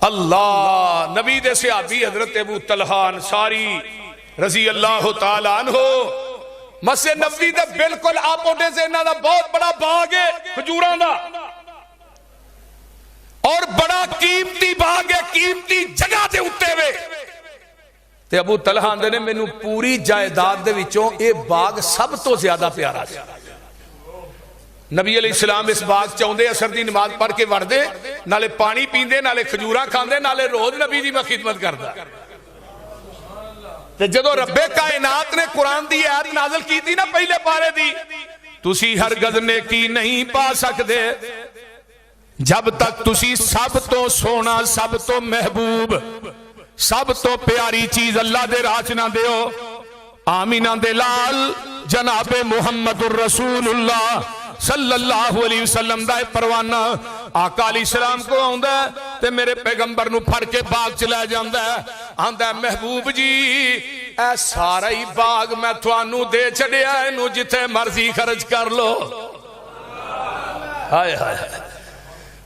अल्लाह नबी दे सहाबी हजरत अबू तलहा अंसारी रजी अल्लाह तआला अन्हु मस्जिद नबवी दे बिल्कुल आपोटे से इन्हां दा बहुत बड़ा बाग है खजूरां दा और बड़ा कीमती बाग है, कीमती जगह दे उत्ते वे ते अबू तलहा आंदे ने मैनू पूरी जायदाद दे विचों ये बाग सब तो ज्यादा प्यारा सी। नबी अलैहिस्सलाम इस बाग च आउंदे, असर दी नमाज पढ़ के वड़दे, नाले पानी पींदे, नाले खजूरां खांदे, नाले रोज नबी दी मैं खिदमत करदा। ते जदों रब्बे कायनात ने कुरान दी आयत नाज़िल कीती ना पहले पारे दी, तुसी हरगज़ नेकी नहीं पा सकदे जब तक तुसी सब तो सोना, सब तो महबूब, सब तो प्यारी चीज अल्लाह दे राह च ना दिओ। आमीना दे लाल जनाबे मुहम्मदुर रसूलुल्लाह सल्लल्लाहु अलैहि वसल्लम दा परवाना आका अलैहिस्सलाम को आउंदा ते मेरे पैगंबर नू फड़ के बाग च लै जांदा, आंदा महबूब जी ए सारा ही बाग मैं तुहानू दे छड़िया, इनू जिथे मर्जी खर्च कर लो। हाय हाय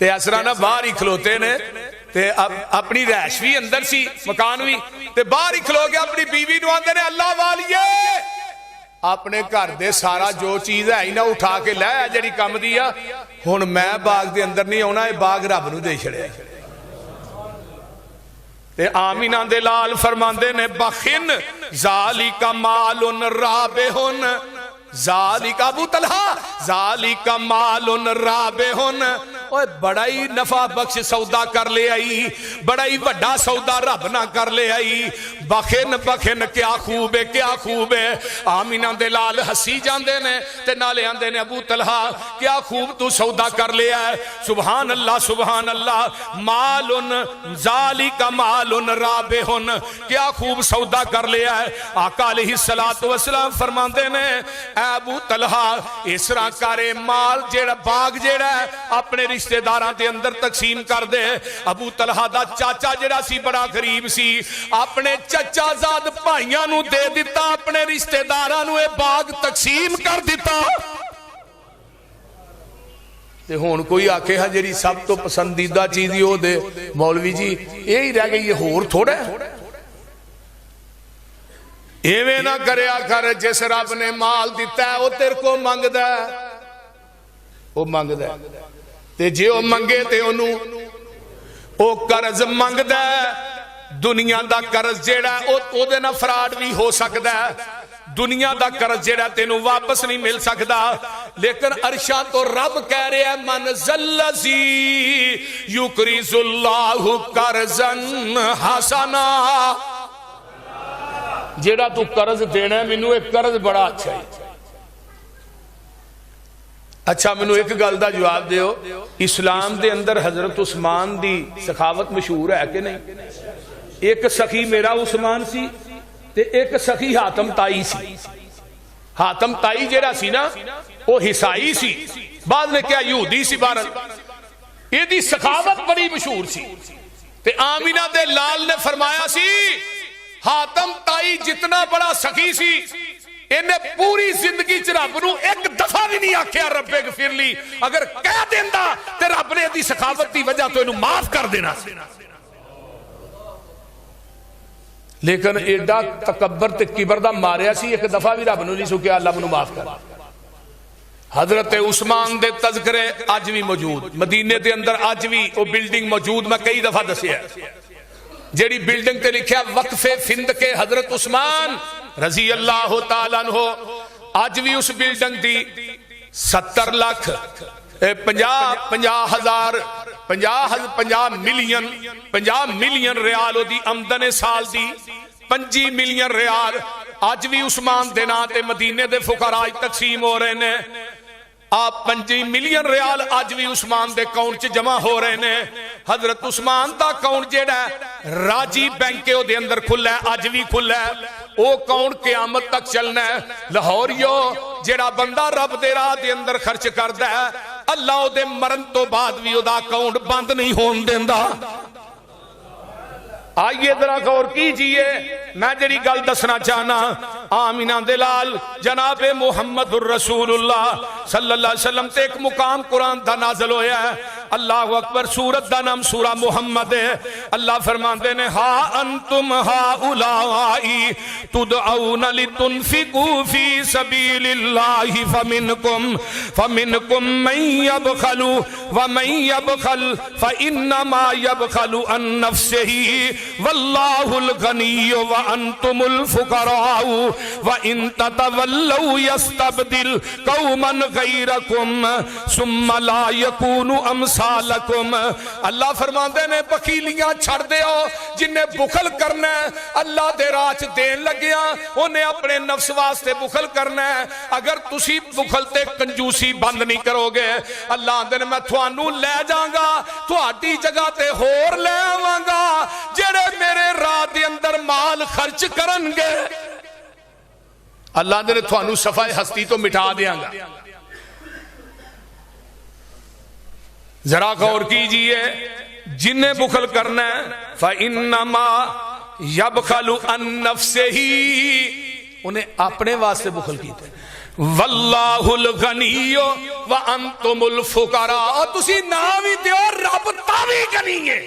ते असरा ना बाहर ही खलोते ने ते अपनी रैश भी अंदर सी, मकान भी, ते बाहर ही खलो के अपनी बीवी नू आंदे ने अल्लाह वालिए अपने घर दे सारा जो चीज है ना उठा के लै जिहड़ी कम दी आ, हुण मैं बाग दे अंदर नहीं आउणा, ये बाग रब नू दे छड़िया। ते आमीना दे लाल फरमांदे ने बखिन ज़ालिका मालुन राबिहुन, ज़ालिका अबू तलहा ज़ालिका मालुन राबिहुन, ओए बड़ा ही नफा बख्श सौदा कर ले आई, बड़ा ही बड़ा सौदा रब ना कर ले आई। बखिन बखिन क्या खूब है, क्या खूब है। आमीना दे लाल हसी जांदे ने ते नाले आंदे ने अबू तलहा क्या खूब तू सौदा कर लिया है। सुभान अल्लाह सुभान अल्लाह, मालुन ज़ालिका मालुन राबिहुन, क्या खूब सौदा कर लिया है। आका अलैहिस्सलातु वस्सलाम फरमांदे ने अबू तलहा इस तरह करे माल जेड़ा बाग जेड़ा अपने रिश्तेदारां दे अंदर तकसीम कर दे। अबू तलहा दा चाचा जेड़ा सी बड़ा गरीब सी, अपने चचाजाद भाइयां नू दे दिता, अपने रिश्तेदारां नू बाग तकसीम कर दिता। ते हुण कोई आखे हां जेड़ी सब तो पसंदीदा चीज ही ओ दे, मौलवी जी यही रह गई है, होर थोड़ा एवें ना करया कर। जिस रब ने माल दिता है वो तेरे को मंगदा, वो मंगदा ते जे वो मंगे ते ओनू ओ कर्ज मंगदा। दुनिया दा कर्ज जेड़ा ओदे नाल फ्रॉड भी हो सकदा है, दुनिया दा कर्ज जेड़ा तेनू वापस नहीं मिल सकदा। लेकिन अरशा तो रब कह रहा है मन ज़ल्लज़ी युकरिजुल्लाहु कर्जन हसना, जेड़ा तू कर्ज देना मैनू एक कर्ज बड़ा अच्छा है। अच्छा मैनू एक गल दा जवाब दियो, इस्लाम दे अंदर हजरत उस्मान दी सखावत मशहूर है कि नहीं? एक सखी मेरा उस्मान सी ते एक सखी हातम ताई सी। हातम ताई जेड़ा सी ना वो हिसाई सी, बाद में क्या यहूदी सी। बारन एदी सखावत बड़ी मशहूर सी ते आमीना दे लाल ने फरमाया सी हातम ताई जितना बड़ा सखी सी, इन्हें पूरी जिंदगी च रब नू एक दफा भी नहीं आख्या रब्बे गफिर ली। अगर कह देंदा ते रब ने इहदी सखावत की वजह तो इन्हू माफ कर देना। लेकिन एडा तकबर ते किबर दा मारिया सी, एक दफा भी रब नू नहीं सुख्या अल्लाह मैनू माफ कर। हजरत उस्मान दे तज़किरे अज भी मौजूद, मदीने दे अंदर अज भी वो बिल्डिंग मौजूद, मैं कई दफा दसिया जेड़ी बिल्डिंग ते लिखा वक्फे फिंद के हजरत उस्मान रजी अल्लाह तआला अन्हु, अज भी उस बिल्डिंग दी 70 लाख 50 मिलियन रियाल ओदी आमदन है साल दी, 25 मिलियन रियाल अज भी उस्मान दे नां ते मदीने दे फुकरा तकसीम हो रहे ने। आप 25 मिलियन रियाल अज भी उस्मान दे अकाउंट च जमा हो रहे ने। हजरत उस्मान दा अकाउंट जेड़ा राजी बैंक के ओदे अंदर खुला है, अज भी खुला है। वो अकाउंट क़यामत तक चलना है। लाहौरियो जेड़ा बंदा रब दे राह दे अंदर खर्च करदा है, अल्लाह ओदे मरण तो बाद भी ओदा अकाउंट बंद नहीं होन देंदा। आइए जरा गौर कीजिए, मैं जिहड़ी गल दसना चाहना, आमिना दे लाल जनाबे मुहम्मदुर रसूलुल्लाह सल्लल्लाहु अलैहि वसल्लम ते एक मुकाम कुरान दा नाज़िल होया है। अल्लाहु अकबर। सूरत दा नाम सूरा मुहम्मद है। अल्लाह फरमाते ने हा अंतुम हाउलाई तुदऔन लितुनफिकू फी सबीलिल्लाहि फमिनकुम मन यबखलु व मन यबखल फइन्नमा यबखलु अन नफ्सिही वल्लाहुल गनिय्यु व अंतुमुल फुकराउ व इन ततवल्लौ यस्तबदिल कौमन गैरकुम सुम्मा ला यकूनु अमसालकुम। अल्लाह फरमाते ने बखीलियां छड़ दिओ। जिन्हें बुखल करना है अल्लाह दे राह च देन लग्या उन्हें अपने नफ्स वास्ते बुखल करना है। अगर तुसी बुखल ते कंजूसी बंद नहीं करोगे अल्लाह आंदे ने मैं तुहानू लै जाऊंगा, तुहाडी जगह ते होर ले आवांगा जेड़े मेरे राह दे अंदर माल खर्च करनगे। अल्लाह ने तुहानू सफाए हस्ती तो मिटा देंगा। जरा गौर कीजिए, जिन्हें बुखल करना है फइन्नमा यबखलु अन नफ्सिही, उन्हें अपने वास्ते बुखल कीता। वल्लाहुल गनिय्यु व अंतुमुल फुकरा, तुसी ना भी दियो रब तावी गनी है।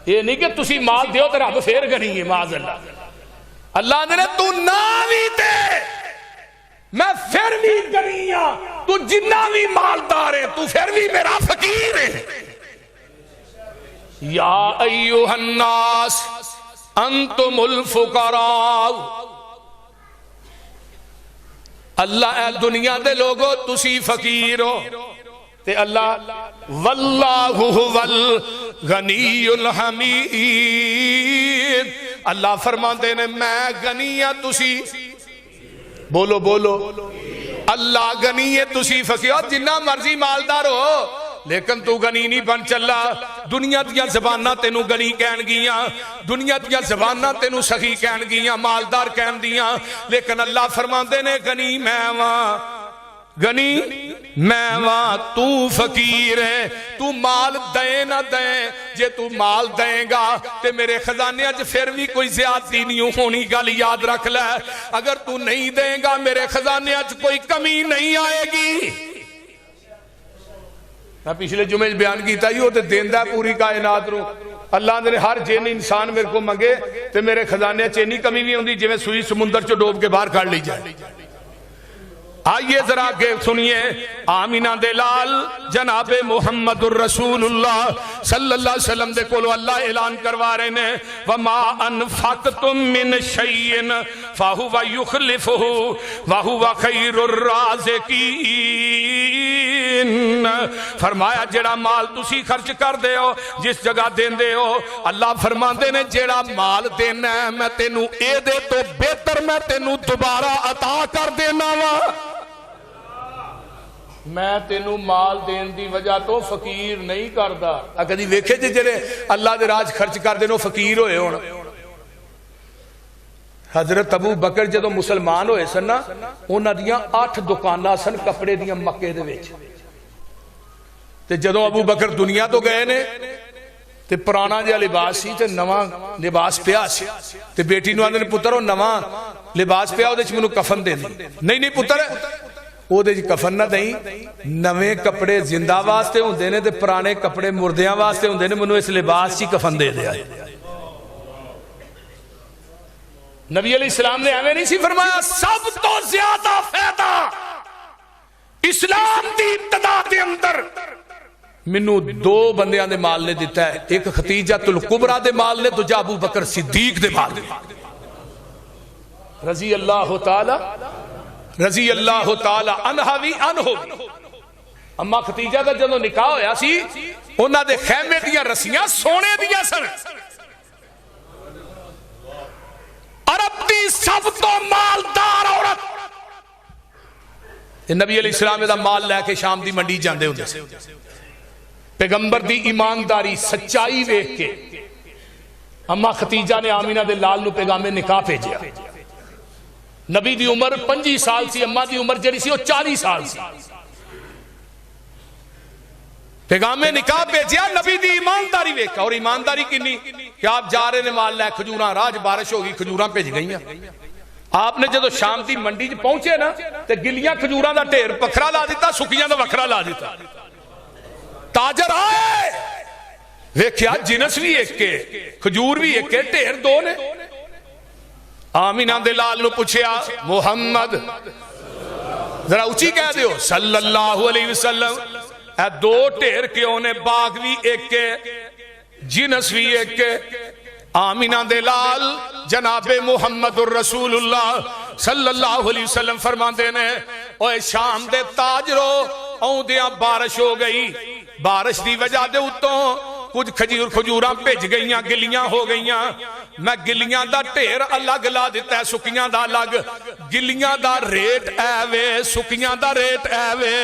ये नहीं कि तुसी माल दियो तो रब फिर गनी है, माज़अल्लाह। अल्लाह ने तू ना भी दे मैं फिर भी गनी हां, तू जिन्ना भी मालदार है तू फिर भी मेरा फकीर है। या अय्युहन्नास अंतुमुल फुकरा, अल्लाह ए दुनिया दे लोगो तुसी फकीर हो ते अल्लाह वल्लाहु हुवल गनीयुल हमीद। अल्लाह फरमाते ने मैं गनी हां, तुसी बोलो बोलो अल्लाह गनी है, तुसी फकीर। जिन्ना मर्जी मालदार हो लेकिन तू गनी नहीं बन चला। दुनिया दियां ज़बानां तेनू गनी कहन गियां, दुनिया दियां ज़बानां तेनू सखी कहन गियां, मालदार कहन दियां, लेकिन अल्लाह फरमाते ने गनी मैं वां, गनी मैं वां, तू फकीर है। तू माल दे ना दे, जे तू माल देगा ते मेरे खजाने च फिर भी कोई ज्यादती नहीं होनी, गल याद रख ले। अगर तू नहीं देगा मेरे खजाने च कोई कमी नहीं आएगी। मैं पिछले जुमे बयान किया ही, वो तो देंदा पूरी कायनात रू। अल्लाह ने हर जिन इंसान मेरे को मंगे तो मेरे खजाने च इन्नी कमी नहीं होंगी जिवें सुई समुंदर च डोब के बाहर कढ़ ली जाए। आइए जरा के सुनिए, आमिना दे लाल जनाबे मुहम्मदुर रसूलुल्लाह सल्लल्लाहु अलैहि वसल्लम दे कोलो अल्लाह ऐलान करवा रहे ने वमा अनफक्तुम मिन शैइन फहुवा युखलिफुहु व हुवा खैरुर राज़िकीन। फरमाया जेड़ा माल तुसी खर्च कर दे हो, जिस जगह देंदे हो, अल्लाह फरमाते ने जेड़ा माल देना है मैं तेनू ए दे तो बेहतर मैं तेनू दोबारा अता कर देना वा। मैं तेनू माल देन दी वजह तो फकीर नहीं करदा। कदी वेखे जे जेड़े अल्लाह दे राज खर्च करदे ने फकीर होए होण। हजरत अबू बकर जदों मुसलमान होए सन ना, उन्हां दियां 8 दुकानां सन कपड़े दियां मक्के दे विच। ते जदों अबू बकर दुनिया तो गए ने ते पुराना जिहा लिबास सी ते नवां लिबास पिया सी, ते बेटी नूं आंदे ने पुत्तर ओ नवां लिबास पिया ओदे च मैनूं कफन दे दे। नहीं पुत्तर ओदे च कफन ना दई, नवे कपड़े जिंदा वास्ते हुंदे ने ते पुराने कपड़े मुर्दियां वास्ते हुंदे ने, मैनूं इस लिबास च कफन दे दिया। नबी अलैहिस्सलाम ने एवें नहीं सी फरमाया। सब तो ज्यादा फायदा इस्लाम दी इब्तिदा दे अंदर मैनू 2 बंदियां दे माल ने दिता है, एक खतीजतुल कुबरा दे माल ने, दूजा अबू बकर सिद्दीक दे माल ने। रजी अल्लाह ताला अनहा वी अनहु। अम्मा खतीजा दा जदों निकाह होया सी, उन्हां दे खैमे दियां रस्सियां सोने दियां सन। अरब दी सब तो मालदार औरत। नबी अलैहिस्सलाम दा माल लैके शाम दी मंडी जांदे हुंदे सी। पैगंबर दी ईमानदारी सच्चाई वेख के अम्मा खतीजा ने आमिना दे लाल नूं पैगामे निकाह भेजिया। नबी दी उम्र 25 साल सी, अम्मा दी उम्र जिहड़ी सी 40 साल सी। पैगामे निकाह भेजिया नबी दी ईमानदारी वेख, और ईमानदारी किन्नी कि आप जा रहे ने माल लै खजूर, राह बारिश हो गई, खजूर भिज गई। आपने जो शाम की मंडी च पहुंचे ना तो गिलियां खजूर का ढेर वखरा ला दिता, सुखियां का वखरा ला दिता। ताजर आए वेख्या जिनस भी एक है, खजूर भी एक है, ढेर दो ने। आमीना दे लाल नूं पुछया मुहम्मद, जरा उची कह दियो सल्लल्लाहु अलैहि वसल्लम, ए दो ढेर क्यों ने? बाग भी एक है, जिनस भी एक है। आमीना दे लाल जनाबे मुहम्मदुर रसूलुल्लाह सल्लल्लाहु अलैहि वसल्लम फरमाते ने, ओए शाम दे ताजरो, आउंदियां बारिश हो गई, बारिश की वजह के उत्तों कुछ खजूरां भिज गई, गिलियां हो गई। मैं गिलियां दा ढेर अलग ला दिता है, सुकियां दा अलग। गिलियां दा रेट ऐ वे, सुकियां दा रेट ऐ वे।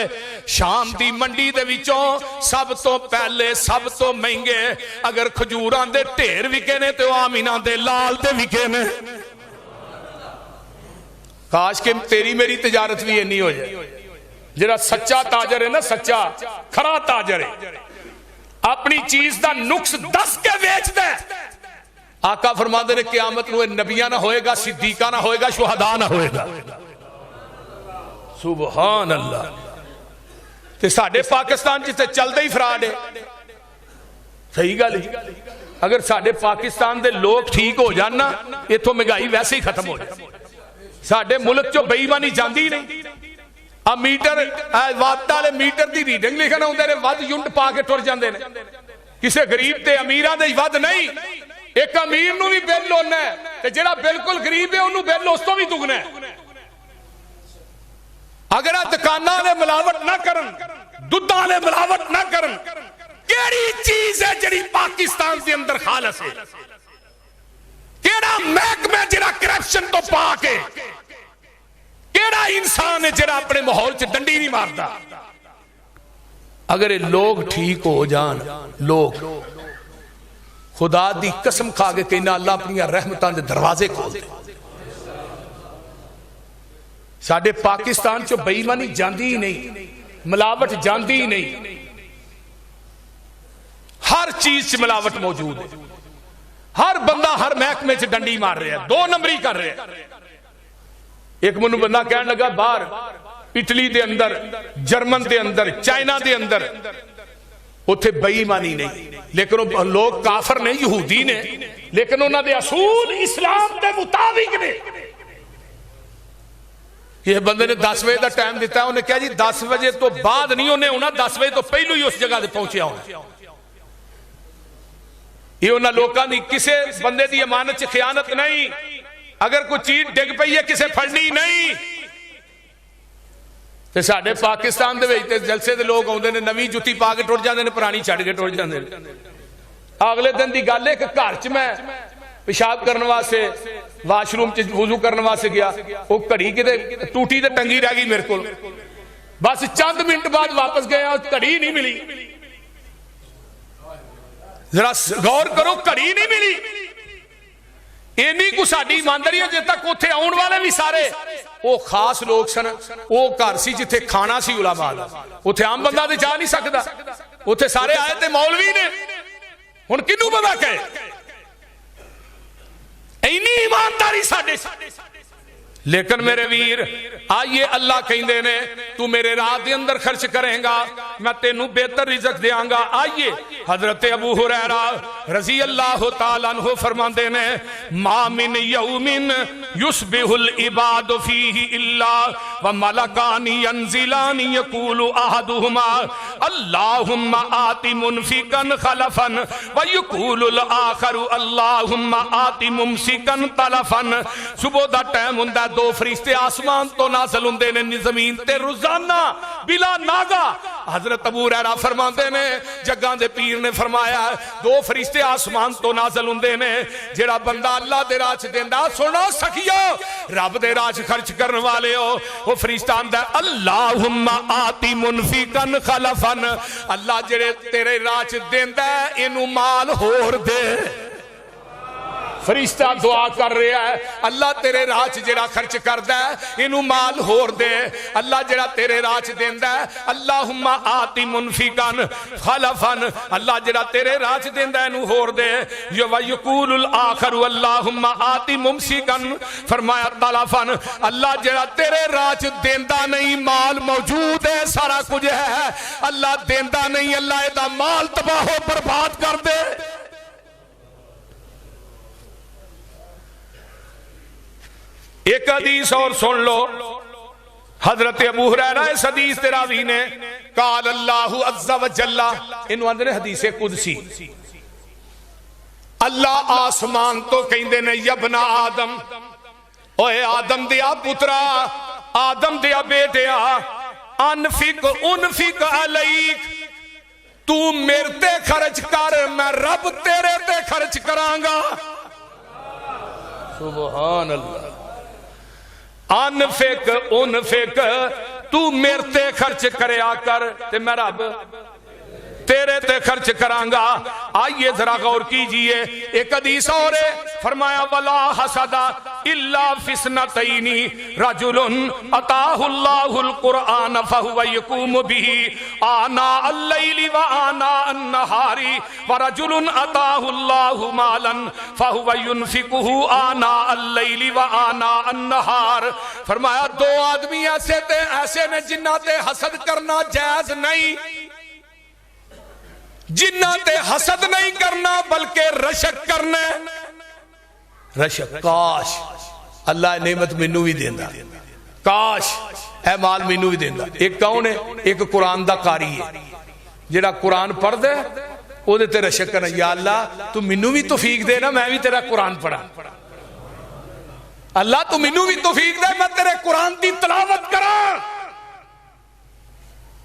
शाम की मंडी दे विचों सब तो पहले, सब तो महंगे अगर खजूरां दे ढेर विके ने तो आमीना दे लाल दे विके ने। काश के तेरी मेरी तिजारत भी इन्नी हो जाए। जरा सच्चा ताजर है ना, सच्चा खरा ताजर है, अपनी चीज का नुक्स दस के बेचता है। आका फरमाते ने क़यामत नूं नबियां ना होएगा, सिद्दीका ना होएगा, शुहदा ना होएगा। सुभान अल्लाह। ते साडे पाकिस्तान च ते चलदा ही फ्रॉड है। सही गल है। अगर साडे पाकिस्तान दे लोग ठीक हो जान ना, इथों महंगाई वैसे ही खत्म हो जाए। साडे मुल्क चों बेईमानी जांदी नहीं। आ मीटर वट वाले मीटर की रीडिंग लिखन आउंदे ने, वध यूनिट पा के टुर जांदे ने। किसी गरीब ते अमीरां दे वध नहीं। एक अमीर नूं भी बिल होना है ते जिहड़ा बिल्कुल गरीब है उन्होंने बिल उस तो भी दुगना है। अगर दुकानां वाले मिलावट ना करन, दुद्धां वाले मिलावट ना करन, केड़ी चीज है जिहड़ी पाकिस्तान के अंदर खालस है? केड़ा महकमा जिहड़ा करप्शन तो पा के, केड़ा इंसान है जिहड़ा अपने माहौल च डंडी नहीं मारता? अगर ये लोग ठीक हो जान, लोग खुदा दी कसम खा के कहना अल्लाह अपनी रहमतां दे दरवाजे खोल दे। साडे पाकिस्तान चो बेईमानी जांदी ही नहीं, मिलावट जांदी ही नहीं। हर चीज च मिलावट मौजूद है। हर बंदा हर महकमे च डंडी मार रहा है, दो नंबरी कर रहा है। एक मैनू बंदा कहन लगा बाहर इटली दे अंदर, जर्मन दे अंदर, चाइना दे अंदर उत्थे बेईमानी नहीं, लेकिन वो लोग काफर ने, यहूदी ने, लेकिन उन्होंने असूल इस्लाम के मुताबिक ने। ये बंदे ने 10 बजे का टाइम दिता, उन्हें कहा जी 10 बजे तो बाद नहीं उन्हें होना, 10 बजे तो पहलू ही उस जगह पहुंचे होना। ये उन्होंने लोगों की किसी बंदे की अमानत च खयानत नहीं। अगर कोई चीज डिग पई है किसे फड़नी नहीं। ते साडे पाकिस्तान दे विच ते जलसे दे लोग आउंदे ने, नवी जुत्ती पा के टुर जांदे ने, पुरानी छड्ड के टुर जांदे ने। अगले दिन की गल है कि घर च मैं पेशाब करने वास्ते वाशरूम च वुजू करने वास्ते गया, वो घड़ी किते टूटी ते टंगी रह गई मेरे को। बस चंद मिनट बाद वापस गया, घड़ी नहीं मिली। जरा गौर करो, घड़ी नहीं मिली। इन्नी को साडी ईमानदारी अजे तक उत्थे आउण वाले भी सारे वो खास लोग सन। वो घर सी जिथे खाना सी उलामा दा, उत्थे आम बंदा ते जा नहीं सकदा। उत्थे सारे आए ते मौलवी ने। हुण किनू पता कहे इन्नी ईमानदारी साडे। लेकिन मेरे वीर आइए, अल्लाह कहंदे ने तू मेरे राह के अंदर खर्च करेगा मैं तेनू बेहतर रिज़्क देंगा। आइए, हजरत अबू हुरैरा रजी अल्लाह तआला अन्हु फरमाते ने, मा मिन यौमिन युस्बिहुल इबादु फीही इल्ला व मलकानी यंजिलानी यकूलु अहदुहुमा अल्लाहुम्मा आति मुनफिकन खलफन व यकूलुल आखरु अल्लाहुम्मा आति मुमसिकन तलफन। सुबह दा टाइम हुंदा, दो फरिश्ते आसमान तो नाज़िल हुंदे ने जमीन ते रोजाना बिला नागा। हजरत अबू हुरैरा फरमाते ने, जग्गां दे पीर ने फरमाया, दो फरिश्ते आसमान तो नाज़िल हुंदे ने। जेड़ा बंदा अल्लाह दे राह च देंदा, सुनो सखियो, रब दे राह च खर्च करने वाले हो, वो फरिश्ता आंदा अल्लाहुम्मा आति मुनफिकन खलफन, अल्लाह जेड़े तेरे राह च देंदा इनू माल होर दे। फरिश्ता दुआ कर रहा है, अल्लाह तेरे राह च जेड़ा खर्च करदा है इनू माल होर दे। अल्लाह जेड़ा तेरे राह च देंदा है, अल्लाहुम्मा आति मुनफिकन खलफन, अल्लाह जेड़ा तेरे राह च देंदा है इनू होर दे। यकुलुल आखरु अल्लाहुम्मा आति मुमसिकन, फरमाया तलफन, अल्लाह जेड़ा तेरे राह च देंदा नहीं, माल मौजूद है सारा कुछ है, अल्लाह देंदा नहीं, अल्लाह एदा माल तबाह बर्बाद कर दे। एक हदीस और सुन लो, हजरत अबू हुरैरा इस हदीस ते रावी ने काल अल्लाहु अज़्ज़ा व जल्ला, इन्हू आंदे ने हदीसे कुदसी। अल्लाह आसमान तो कहंदे ने यबना आदम, ओए आदम दिया पुत्रा, आदम दिया बेटिया, अनफिक उनफिक अलैक, तू मेरे ते खर्च कर, मैं रब तेरे ते खर्च करांगा। सुभान अल्लाह। अनफिक उनफिक, तू मेरे ते खर्च करया कर ते मैं रब तेरे ते खर्च करांगा। आइए जरा गौर कीजिए, एक हदीस और है, फरमाया वला हसदा इल्ला फिस्नतैनी, रजुलुन अताहुल्लाहुल कुरआन फहुव यकूमु बिही आना अल-लैली व आना अन-नहारी, व रजुलुन अताहुल्लाहु मालन फहुव युनफिकुहु आना अल-लैली व आना अन-नहार। फरमाया दो आदमी ऐसे ने जिन्हां ते हसद करना जायज नहीं, जिन्ना ते हसद नहीं करना बल्कि रशक करना। रशक, काश अल्लाह नेमत मैनू भी देंदा, काश ए माल मैनू भी देंदा। एक कौन है? एक कुरान दा कारी है, जेड़ा कुरान पढ़दा ओदे ते रशक करना, या अल्लाह तू मैनू भी तौफीक दे ना, मैं भी तेरा कुरान पढ़ा। अल्लाह तू मैनू भी तौफीक दे, मैं तेरे कुरान दी तिलावत करा।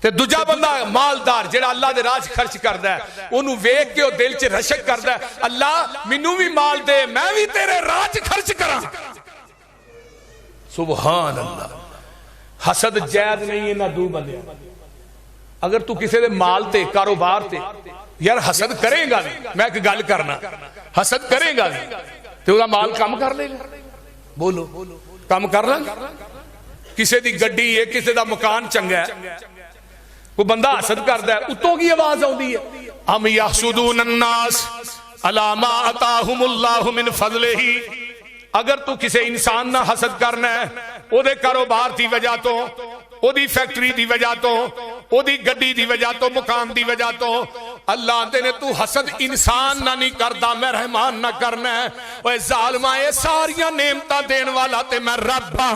ते दूजा बंदा मालदार जेड़ा अल्लाह दे राह च खर्च करदा है, ओनू वेख के ओ दिल च रशक करदा है, अल्लाह मैनू भी माल दे, मैं भी तेरे राह च खर्च करा। सुभान अल्लाह। हसद जायज नहीं है ना दो बंदे। अगर तू किसी दे माल ते कारोबार ते यार हसद करेगा भी, मैं एक गल करना, हसद करेगा भी ते ओदा माल कम कर लेगा। बोलो कम कर लेगा। किसी दी गड्डी है, किसी दा मकान चंगा है, कोई बंदा हसद करता है, उतों की आवाज आती है, हम यहसुदून अन्नास अला मा अताहुमुल्लाहु मिन फज़लिही। अगर तू किसी इंसान ना हसद करना है, ओदे कारोबार की वजह तो, ओदी फैक्ट्री की वजह तो, ओदी गड्डी की वजह तो, मकान की वजह तो, अल्लाह आंदे ने तू हसद इंसान ना नहीं करता, मैं रहमान ना करना है। ओए जालिमा, ये सारियां नेमतां देने वाला ते मैं रब हां।